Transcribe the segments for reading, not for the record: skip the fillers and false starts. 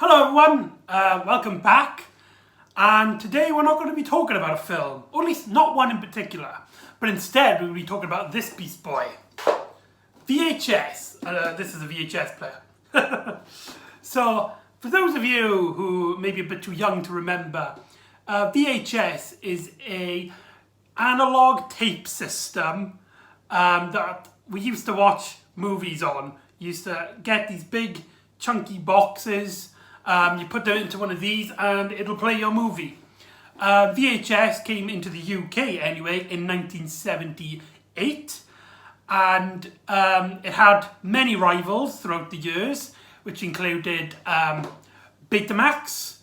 Hello everyone, welcome back. And today we're not going to be talking about a film, or at least not one in particular, but instead we'll be talking about this beast boy. VHS. This is a VHS player. So, for those of you who may be a bit too young to remember, VHS is a analog tape system that we used to watch movies on. You used to get these big chunky boxes, you put them into one of these and it'll play your movie. VHS came into the UK anyway in 1978, and it had many rivals throughout the years, which included Betamax,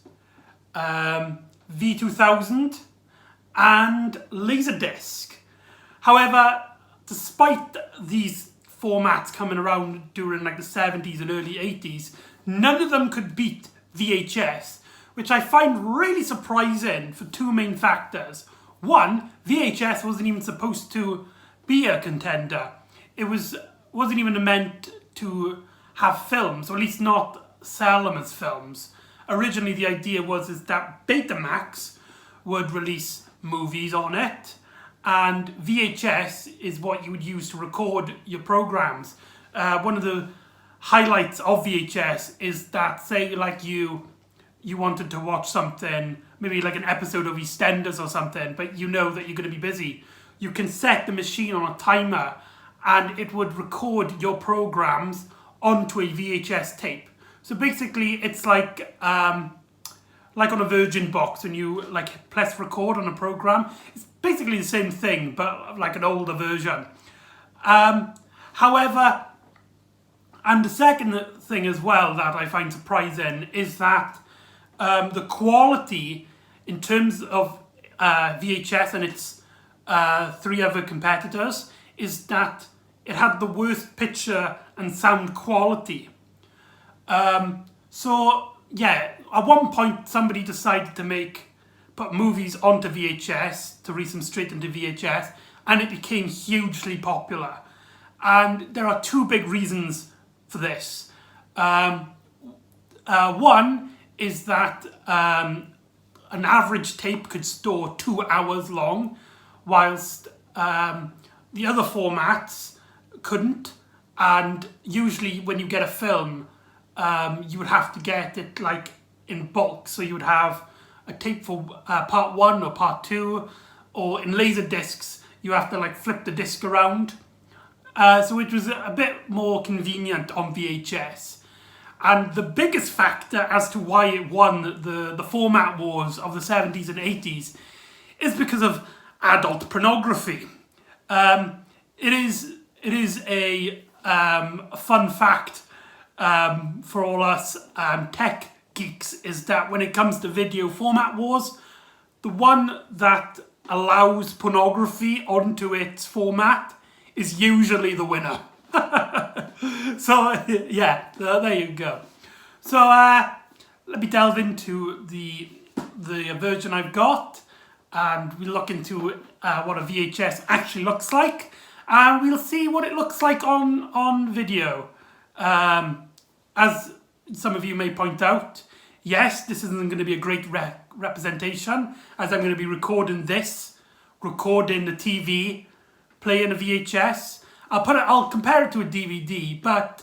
V2000 and Laserdisc. However, despite these formats coming around during like the 70s and early 80s, none of them could beat VHS, which I find really surprising for two main factors. One, VHS wasn't even supposed to be a contender. It wasn't even meant to have films, or at least not sell them as films. Originally the idea was that Betamax would release movies on it, and VHS is what you would use to record your programs. One of the highlights of VHS is that, say like you wanted to watch something, maybe like an episode of EastEnders or something, but you know that you're going to be busy, you can set the machine on a timer and it would record your programs onto a VHS tape. So basically it's like on a Virgin box when you like press record on a program. It's basically the same thing, but like an older version. However, and the second thing as well that I find surprising is that the quality in terms of VHS and its three other competitors is that it had the worst picture and sound quality. So yeah, at one point somebody decided to put movies onto VHS, to release them straight into VHS, and it became hugely popular. And there are two big reasons for this. One is that an average tape could store 2 hours long, whilst the other formats couldn't. And usually when you get a film, you would have to get it like in bulk. So you would have a tape for part 1 or part 2, or in laser discs you have to like flip the disc around. So it was a bit more convenient on VHS. And the biggest factor as to why it won the format wars of the 70s and 80s is because of adult pornography. It is a fun fact for all us tech geeks, is that when it comes to video format wars, the one that allows pornography onto its format is usually the winner. So yeah, there you go. So let me delve into the version I've got, and we'll look into what a VHS actually looks like, and we'll see what it looks like on video. As some of you may point out, yes, this isn't going to be a great representation, as I'm going to be recording the TV, playing a VHS. I'll compare it to a DVD, but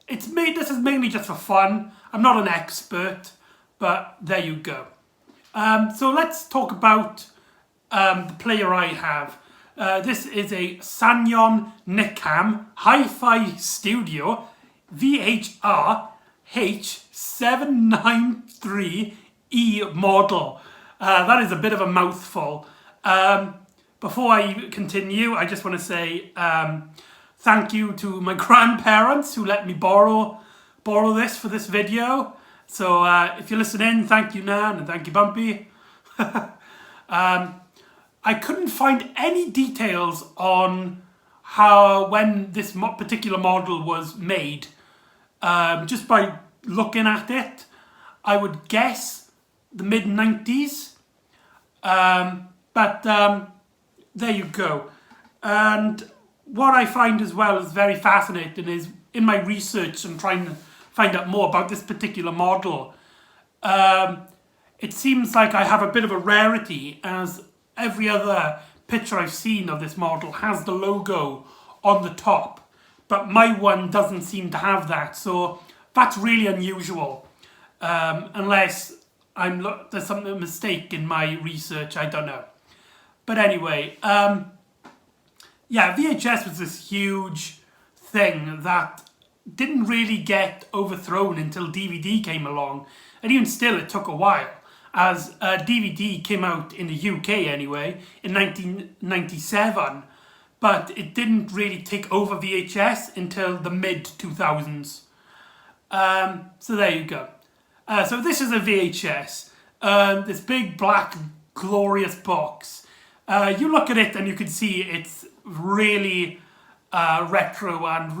this is mainly just for fun. I'm not an expert, but there you go. So let's talk about the player I have. This is a Sanyon McEdam Hi-Fi Studio VHR H793E model. That is a bit of a mouthful. Before I continue, I just want to say thank you to my grandparents who let me borrow this for this video. So if you're listening, thank you Nan and thank you Bumpy. I couldn't find any details on when this particular model was made. Just by looking at it, I would guess the mid-90s. But there you go. And what I find as well is very fascinating is, in my research and trying to find out more about this particular model, it seems like I have a bit of a rarity, as every other picture I've seen of this model has the logo on the top, but my one doesn't seem to have that, so that's really unusual. Unless there's something a mistake in my research, I don't know. But anyway, yeah, VHS was this huge thing that didn't really get overthrown until DVD came along, and even still it took a while, as DVD came out in the UK anyway in 1997, but it didn't really take over VHS until the mid-2000s. So there you go. So this is a VHS, this big black glorious box. You look at it and you can see it's really retro and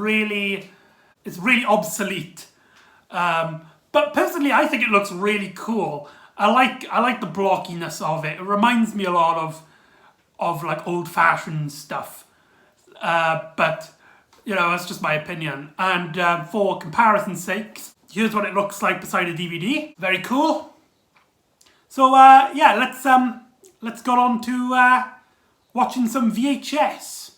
it's really obsolete. But personally, I think it looks really cool. I like the blockiness of it. It reminds me a lot of like old-fashioned stuff. But you know, that's just my opinion. And for comparison's sake, here's what it looks like beside a DVD. Very cool. So yeah, let's get on to watching some VHS.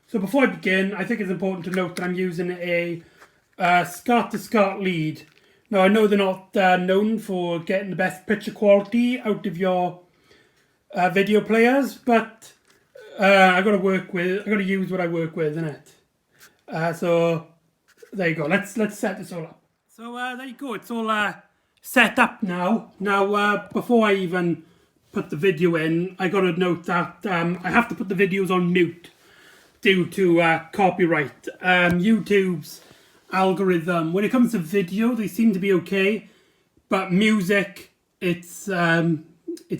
So before I begin, I think it's important to note that I'm using a SCART-to-SCART lead. Now I know they're not known for getting the best picture quality out of your video players, but I got to use what I work with, innit? So there you go. Let's set this all up. So there you go. It's all set up now. Now before I even put the video in, I got to note that I have to put the videos on mute due to copyright. YouTube's algorithm, when it comes to video, they seem to be okay, but music, it's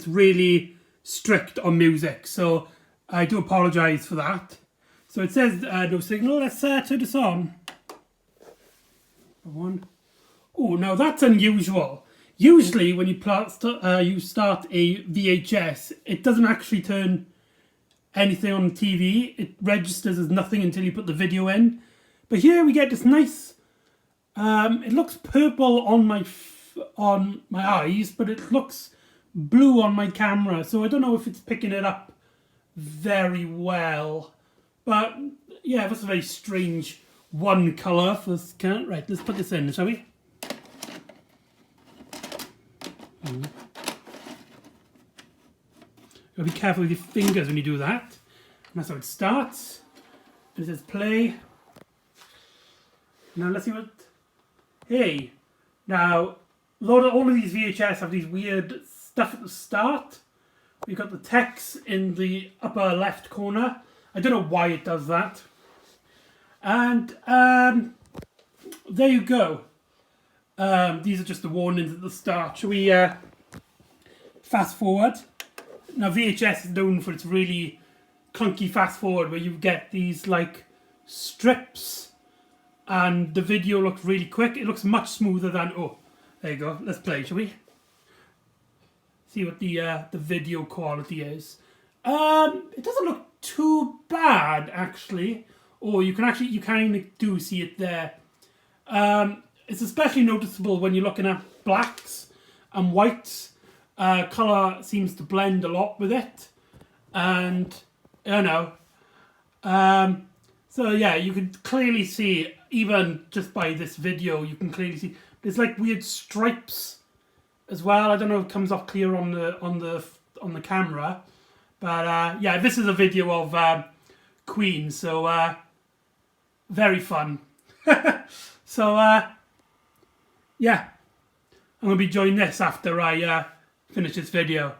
really strict on music, so I do apologise for that. So it says no signal. Let's turn this on. One. Oh, now that's unusual. Usually when you start a VHS, it doesn't actually turn anything on the TV. It registers as nothing until you put the video in. But here we get this nice, it looks purple on my eyes, but it looks blue on my camera. So I don't know if it's picking it up very well. But yeah, that's a very strange one colour for this can. Right, let's put this in, shall we? Gotta be careful with your fingers when you do that. And that's how it starts. And it says play. Now let's see what. Hey, now all of these VHS have these weird stuff at the start. We've got the text in the upper left corner. I don't know why it does that. And there you go. These are just the warnings at the start. Shall we fast forward? Now VHS is known for its really clunky fast forward, where you get these like strips and the video looks really quick. It looks much smoother than, oh, there you go. Let's play, shall we? See what the video quality is. It doesn't look too bad actually. Oh, you kind of do see it there. It's especially noticeable when you're looking at blacks and whites. Colour seems to blend a lot with it, and you know. So yeah, you can clearly see, even just by this video, you can clearly see there's like weird stripes as well. I don't know if it comes off clear on the camera, but yeah, this is a video of Queen, so very fun. So yeah, I'm gonna be enjoying this after I finish this video.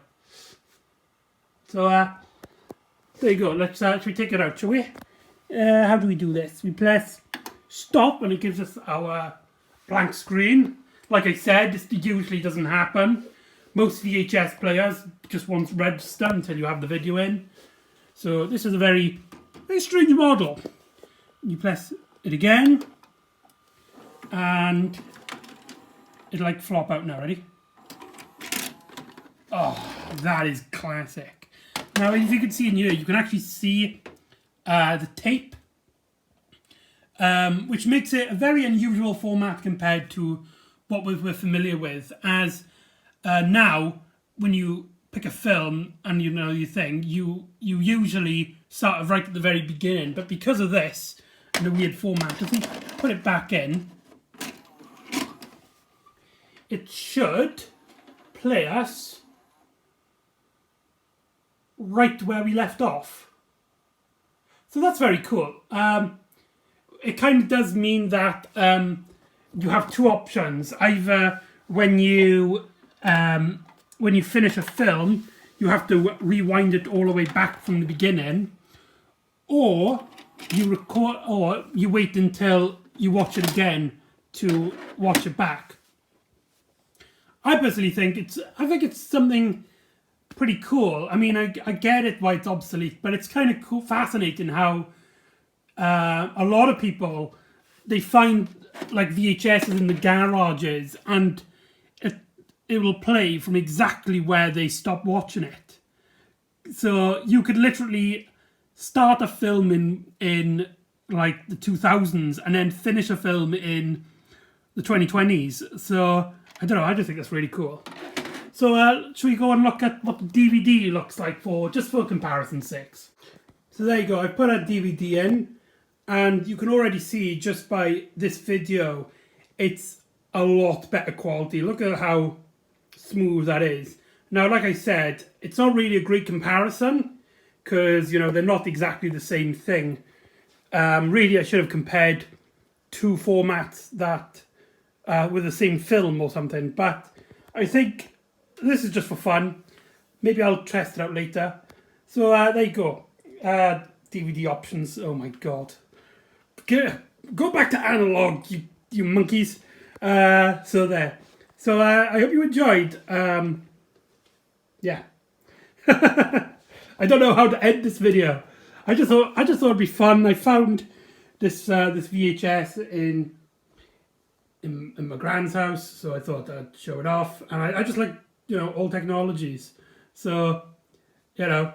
So there you go. Let's should we take it out, shall we? How do we do this? We press stop and it gives us our blank screen. Like I said, this usually doesn't happen. Most VHS players just won't register until you have the video in. So this is a very, very strange model. You press it again and it'll like flop out now. Ready? Oh, that is classic. Now, as you can see in here, you can actually see the tape, which makes it a very unusual format compared to what we're familiar with. As now, when you pick a film and you know your thing, you usually start right at the very beginning. But because of this and the weird format, if we put it back in, it should play us right where we left off. So that's very cool. It kind of does mean that you have two options. Either when you finish a film, you have to rewind it all the way back from the beginning, or you record, or you wait until you watch it again to watch it back. I personally think it's something pretty cool. I mean, I get it why it's obsolete, but it's kind of cool, fascinating how a lot of people, they find like VHSs in the garages and it will play from exactly where they stop watching it. So you could literally start a film in like the 2000s and then finish a film in the 2020s. So I don't know, I just think that's really cool. So should we go and look at what the DVD looks like just for comparison's sake? So there you go, I put a DVD in, and you can already see just by this video, it's a lot better quality. Look at how smooth that is. Now, like I said, it's not really a great comparison because, you know, they're not exactly the same thing. Really, I should have compared two formats that with the same film or something, but I think this is just for fun. Maybe I'll test it out later. So there you go. DVD options. Oh my god. Go back to analog, you monkeys. So there. So I hope you enjoyed. Yeah. I don't know how to end this video. I just thought it'd be fun. I found this VHS in my grand's house, so I thought I'd show it off. And I just like, you know, old technologies. So, you know,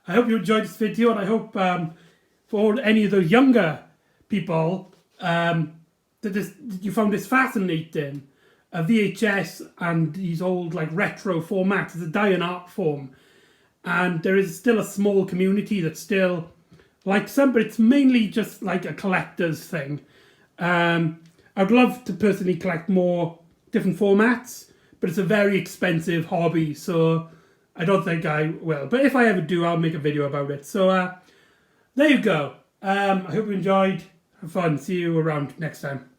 I hope you enjoyed this video, and I hope for any of those younger people that you found this fascinating. A VHS and these old like retro formats is a dying art form, and there is still a small community that still likes them, but it's mainly just like a collector's thing. I'd love to personally collect more different formats, but it's a very expensive hobby, so I don't think I will. But if I ever do, I'll make a video about it. So there you go. I hope you enjoyed. Have fun. See you around next time.